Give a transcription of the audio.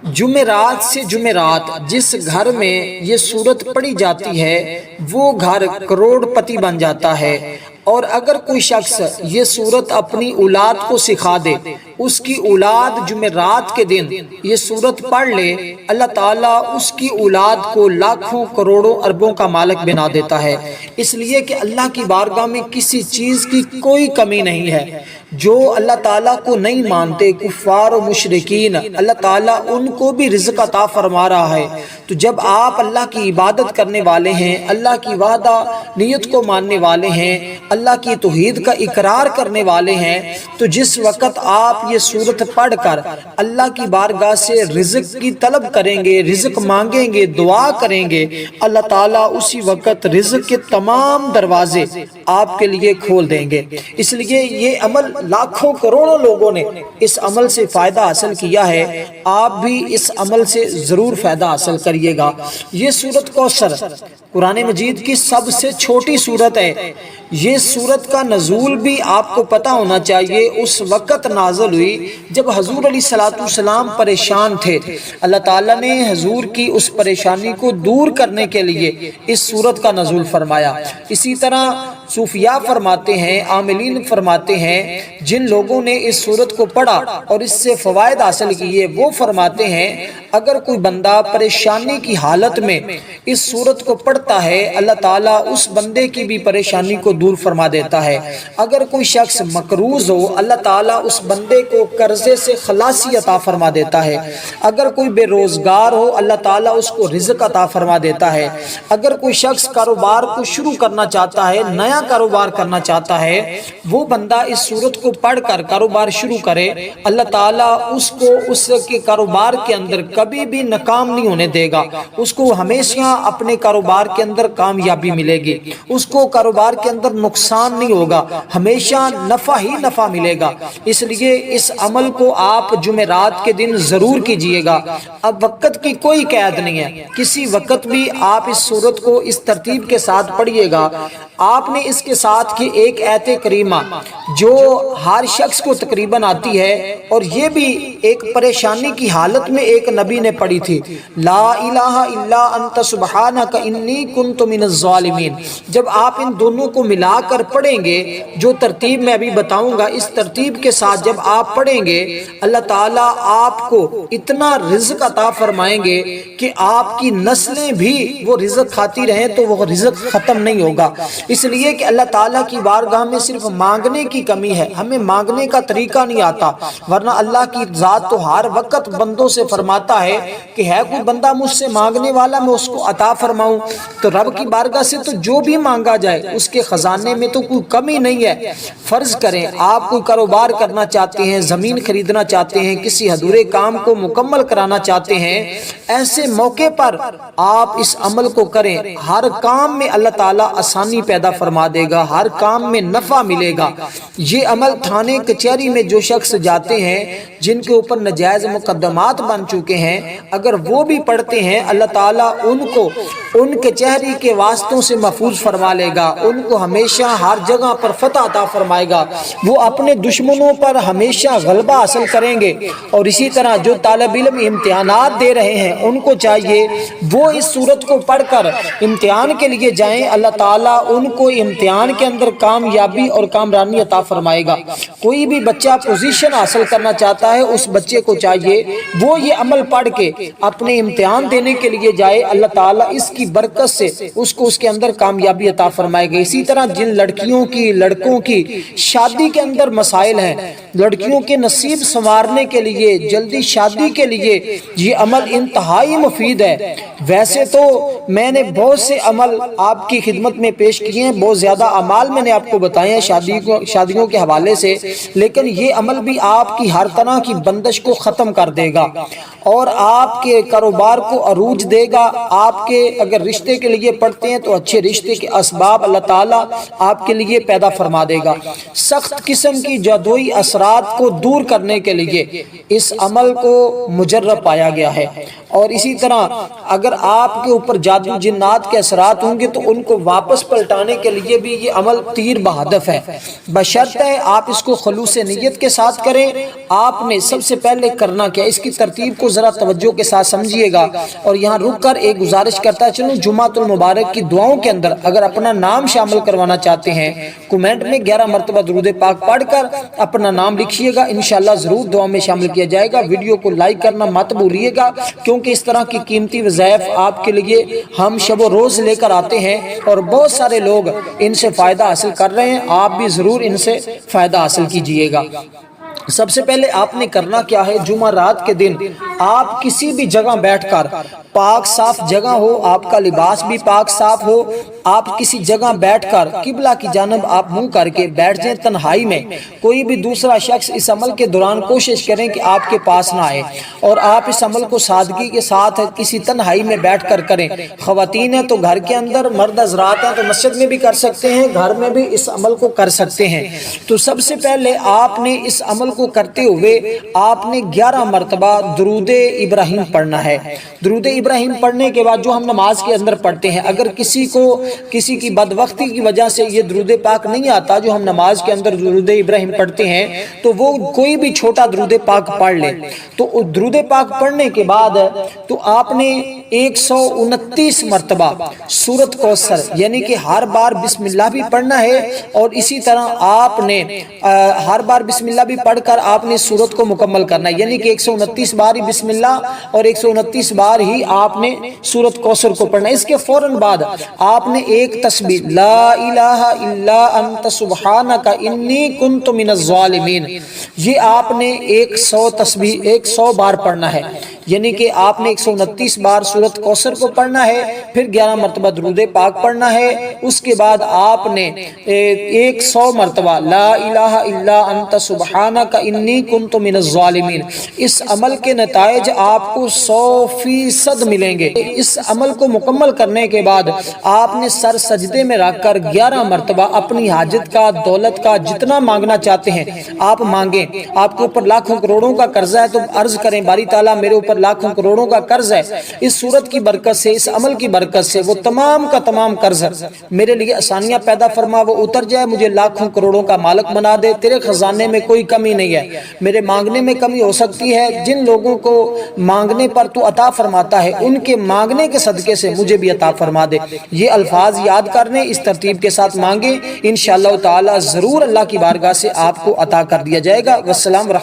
جمعرات سے جمعرات جس گھر میں یہ سورت پڑھی جاتی ہے وہ گھر کروڑ پتی بن جاتا ہے، اور اگر کوئی شخص یہ سورت اپنی اولاد کو سکھا دے، اس کی اولاد جمعرات کے دن یہ سورت پڑھ لے، اللہ تعالیٰ اس کی اولاد کو لاکھوں کروڑوں اربوں کا مالک بنا دیتا ہے۔ اس لیے کہ اللہ کی بارگاہ میں کسی چیز کی کوئی کمی نہیں ہے۔ جو اللہ تعالیٰ کو نہیں مانتے کفار و مشرکین، اللہ تعالیٰ ان کو بھی رزق عطا فرما رہا ہے۔ تو جب آپ اللہ کی عبادت کرنے والے ہیں، اللہ کی وعدہ نیت کو ماننے والے ہیں، اللہ کی توحید کا اقرار کرنے والے ہیں، تو جس وقت آپ یہ سورت پڑھ کر اللہ کی بارگاہ سے رزق کی طلب کریں گے، رزق مانگیں گے، دعا کریں گے، اللہ تعالیٰ اسی وقت رزق کے تمام دروازے آپ کے لیے کھول دیں گے۔ اس لیے یہ عمل لاکھوں کروڑوں لوگوں نے اس عمل سے فائدہ حاصل کیا ہے، آپ بھی اس عمل سے ضرور فائدہ حاصل کریے گا۔ یہ سورت کوثر قرآن مجید کی سب سے چھوٹی سورت ہے۔ یہ سورت کا نزول بھی آپ کو پتہ ہونا چاہیے، اس وقت نازل ہوئی جب حضور علیہ السلام پریشان تھے۔ اللہ تعالیٰ نے حضور کی اس پریشانی کو دور کرنے کے لیے اس سورت کا نزول فرمایا۔ اسی طرح صوفیاء فرماتے ہیں، عاملین فرماتے ہیں، جن لوگوں نے اس سورت کو پڑھا اور اس سے فوائد حاصل کیے، وہ فرماتے ہیں اگر کوئی بندہ پریشانی کی حالت میں اس سورت کو پڑھتا ہے، اللہ تعالیٰ اس بندے کی بھی پریشانی کو دور فرما دیتا ہے۔ اگر کوئی شخص مقروض ہو، اللہ تعالیٰ اس بندے کو قرضے سے خلاصی عطا فرما دیتا ہے۔ اگر کوئی بے روزگار ہو، اللہ تعالیٰ اس کو رزق عطا فرما دیتا ہے۔ اگر کوئی شخص کاروبار کو شروع کرنا چاہتا ہے، نیا کاروبار کرنا چاہتا ہے، وہ بندہ اس سورت کو پڑھ کر کاروبار شروع کرے، اللہ تعالیٰ اس کو اس کے کاروبار کے اندر کبھی بھی ناکام نہیں ہونے دے گا، اس کو ہمیشہ اپنے کاروبار کے اندر کامیابی ملے گی، اس کو کاروبار کے اندر نقصان نہیں ہوگا، ہمیشہ نفع ہی نفع ملے گا۔ اس لیے اس عمل کو آپ جمعرات کے دن ضرور کیجئے گا۔ اب وقت کی کوئی قید نہیں ہے، کسی وقت بھی آپ اس سورت کو اس ترتیب کے ساتھ پڑھیے گا۔ آپ نے اس کے ساتھ کی ایک آیت کریمہ جو ہر شخص کو تقریباً آتی ہے، اور یہ بھی ایک پریشانی کی حالت میں ایک نبی نے پڑھی تھی، لا الہ الا انت سبحانک انی کنت من الظالمین۔ جب آپ ان دونوں کو ملا کر پڑھیں گے، جو ترتیب میں ابھی بتاؤں گا، اس ترتیب کے ساتھ جب آپ پڑھیں گے، اللہ تعالیٰ آپ کو اتنا رزق عطا فرمائیں گے کہ آپ کی نسلیں بھی وہ رزق کھاتی رہیں تو وہ رزق ختم نہیں ہوگا۔ اس لیے کہ اللہ تعالیٰ کی بارگاہ میں صرف مانگنے کی کمی ہے، ہمیں مانگنے کا طریقہ نہیں آتا، ورنہ اللہ کی ذات تو ہر وقت بندوں سے فرماتا ہے کہ ہے کوئی بندہ مجھ سے مانگنے والا، میں اس کو عطا فرماؤں۔ تو رب کی بارگاہ سے تو جو بھی مانگا جائے اس کے خزانے میں تو کوئی کمی نہیں ہے۔ فرض کریں آپ کوئی کاروبار کرنا چاہتے ہیں، زمین خریدنا چاہتے ہیں، کسی ادھورے کام کو مکمل کرانا چاہتے ہیں، ایسے موقع پر آپ اس عمل کو کریں، ہر کام میں اللہ تعالیٰ آسانی پیدا فرما دے گا، ہر کام میں نفع ملے گا۔ یہ عمل تھانے کچہری میں جو شخص جاتے ہیں، جن کے اوپر ناجائز مقدمات بن چکے ہیں، اگر وہ بھی پڑھتے ہیں، اللہ تعالیٰ ان کو ان کچہری کے واسطوں سے محفوظ فرما لے گا، ان کو ہمیشہ ہر جگہ پر فتح عطا فرمائے گا، وہ اپنے دشمنوں پر ہمیشہ غلبہ حاصل کریں گے۔ اور اسی طرح جو طالب علم امتحانات دے رہے ہیں، ان کو چاہیے وہ اس سورت کو پڑھ کر امتحان کے لیے جائیں، اللہ تعالیٰ ان کو امتحان کے اندر کامیابی اور کامرانی عطا فرمائے گا۔ کوئی بھی بچہ پوزیشن حاصل کرنا چاہتا ہے، اس بچے کو چاہیے وہ یہ عمل پڑھ کے اپنے امتحان دینے کے لیے جائے، اللہ تعالیٰ اس کی برکت سے اس کو اس کے اندر کامیابی عطا فرمائے گا۔ اسی طرح جن لڑکیوں کی لڑکوں کی شادی کے اندر مسائل ہیں، لڑکیوں کے نصیب سنوارنے کے لیے، جلدی شادی کے لیے یہ عمل انتہائی مفید ہے۔ ویسے تو میں نے بہت سے عمل آپ کی خدمت میں پیش کیے ہیں، بہت زیادہ اعمال میں نے آپ کو بتائے ہیں شادیوں کے حوالے سے، لیکن یہ عمل بھی آپ کی ہر طرح کی بندش کو ختم کر دے گا اور آپ کے کاروبار کو عروج دے گا۔ آپ کے اگر رشتے کے لیے پڑھتے ہیں تو اچھے رشتے کے اسباب اللہ تعالیٰ آپ کے لیے پیدا فرما دے گا۔ سخت قسم کی جادوئی اثرات کو دور کرنے کے لیے اس عمل کو مجرب پایا گیا ہے۔ اور اسی طرح اگر آپ کے اوپر جادو جنات کے اثرات ہوں گے تو ان کو واپس پلٹانے کے لیے لیے بھی یہ عمل تیر بہدف ہے، بشرطے آپ اس کو خلوص نیت کے ساتھ کریں۔ آپ نے سب سے پہلے کرنا کیا، اس کی ترتیب کو ذرا توجہ کے ساتھ سمجھیے گا، اور یہاں رک کر ایک گزارش کرتا چلوں، جمعۃ المبارک کی دعاؤں کے اندر اگر اپنا نام شامل کروانا چاہتے ہیں، کومنٹ میں 11 مرتبہ درود پاک پڑھ کر اپنا نام لکھیے گا، انشاءاللہ ضرور دعا میں شامل کیا جائے گا۔ ویڈیو کو لائک کرنا مت بھولیے گا، کیونکہ اس طرح کی قیمتی وظائف آپ کے لیے ہم شب و روز لے کر آتے ہیں، اور بہت سارے لوگ ان سے فائدہ حاصل کر رہے ہیں، آپ بھی ضرور ان سے فائدہ حاصل کیجئے گا۔ سب سے پہلے آپ نے کرنا کیا ہے، جمعہ رات کے دن آپ کسی بھی جگہ بیٹھ کر، پاک صاف جگہ ہو، آپ کا لباس بھی پاک صاف ہو، آپ کسی جگہ بیٹھ کر قبلہ کی جانب آپ منہ کر کے بیٹھ جائیں تنہائی میں۔ کوئی بھی دوسرا شخص اس عمل کے دوران کوشش کریں کہ آپ کے پاس نہ آئے، اور آپ اس عمل کو سادگی کے ساتھ کسی تنہائی میں بیٹھ کر کریں۔ خواتین ہیں تو گھر کے اندر، مرد حضرات ہیں تو مسجد میں بھی کر سکتے ہیں، گھر میں بھی اس عمل کو کر سکتے ہیں۔ تو سب سے پہلے آپ نے اس عمل کو کرتے ہوئے آپ نے 11 مرتبہ درود ابراہیم پڑھنا ہے۔ درود ابراہیم پڑھنے کے بعد جو ہم نماز کے اندر پڑھتے ہیں، اگر کسی کی بدبختی کی وجہ سے یہ درود پاک نہیں آتا جو ہم نماز کے اندر درود ابراہیم پڑھتے ہیں، تو وہ کوئی بھی چھوٹا درود پاک پڑھ لے۔ تو درود پاک پڑھنے کے بعد تو آپ نے 129 مرتبہ سورۃ کوثر، یعنی کہ ہر بار بسم اللہ بھی پڑھنا ہے، اور اسی طرح آپ نے ہر بار بسم اللہ بھی پڑھ کر آپ نے سورت کو مکمل کرنا ہے، یعنی کہ 129 بار ہی بسم اللہ اور 129 بار ہی آپ نے سورۃ کوثر کو پڑھنا ہے۔ اس کے فوراً بعد آپ نے ایک تسبیح لا الہ الا انت سبحانک انی کنت من الظالمین، یہ آپ نے 100 بار پڑھنا ہے، یعنی کہ آپ نے 129 بار سورۃ کوثر کو پڑھنا ہے، پھر 11 مرتبہ درود پاک پڑھنا ہے، اس کے بعد آپ نے 100 مرتبہ لا الہ الا انت سبحانک انی کنت من الظالمین۔ اس عمل کے نتائج آپ کو 100% ملیں گے۔ اس عمل کو مکمل کرنے کے بعد آپ نے سر سجدے میں رکھ کر 11 مرتبہ اپنی حاجت کا، دولت کا، جتنا مانگنا چاہتے ہیں آپ مانگیں۔ آپ کے اوپر لاکھوں کروڑوں کا قرضہ ہے تو عرض کریں باری تعالیٰ میرے اوپر لاکھوں کروڑوں کا قرض ہے، اس صورت کی برکت سے، اس عمل کی برکت سے وہ تمام کا تمام قرض میرے لیے آسانیاں پیدا فرما، وہ اتر جائے، مجھے لاکھوں کروڑوں کا مالک بنا دے، تیرے خزانے میں کوئی کمی نہیں ہے۔ میرے مانگنے میں کمی ہو سکتی ہے، جن لوگوں کو مانگنے پر تو عطا فرماتا ہے ان کے مانگنے کے صدقے سے مجھے بھی عطا فرما دے۔ یہ الفاظ یاد کرنے، اس ترتیب کے ساتھ مانگیں، انشاءاللہ تعالی ضرور اللہ کی بارگاہ سے آپ کو عطا کر دیا جائے گا۔ والسلام ورحمۃ